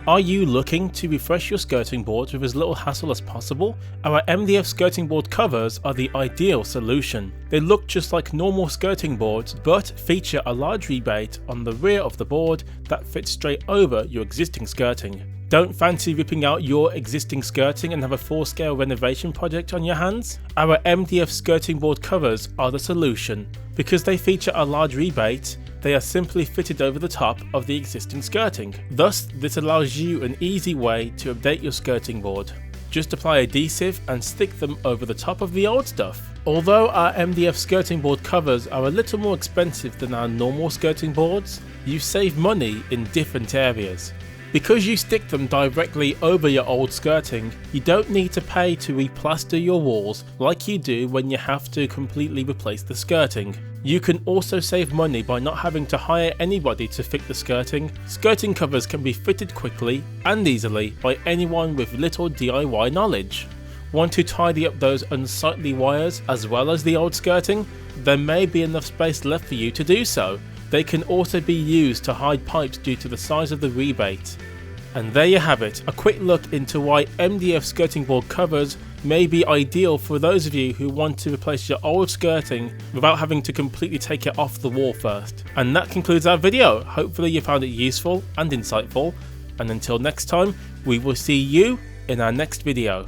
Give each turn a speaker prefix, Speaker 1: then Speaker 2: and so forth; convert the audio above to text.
Speaker 1: Are you looking to refresh your skirting boards with as little hassle as possible? Our MDF skirting board covers are the ideal solution. They look just like normal skirting boards but feature a large rebate on the rear of the board that fits straight over your existing skirting. Don't fancy ripping out your existing skirting and have a full-scale renovation project on your hands? Our MDF skirting board covers are the solution. Because they feature a large rebate, they are simply fitted over the top of the existing skirting. Thus, this allows you an easy way to update your skirting board. Just apply adhesive and stick them over the top of the old stuff. Although our MDF skirting board covers are a little more expensive than our normal skirting boards, you save money in different areas. Because you stick them directly over your old skirting, you don't need to pay to replaster your walls like you do when you have to completely replace the skirting. You can also save money by not having to hire anybody to fit the skirting. Skirting covers can be fitted quickly and easily by anyone with little DIY knowledge. Want to tidy up those unsightly wires as well as the old skirting? There may be enough space left for you to do so. They can also be used to hide pipes due to the size of the rebate. And there you have it, a quick look into why MDF skirting board covers may be ideal for those of you who want to replace your old skirting without having to completely take it off the wall first. And that concludes our video. Hopefully you found it useful and insightful, and until next time, we will see you in our next video.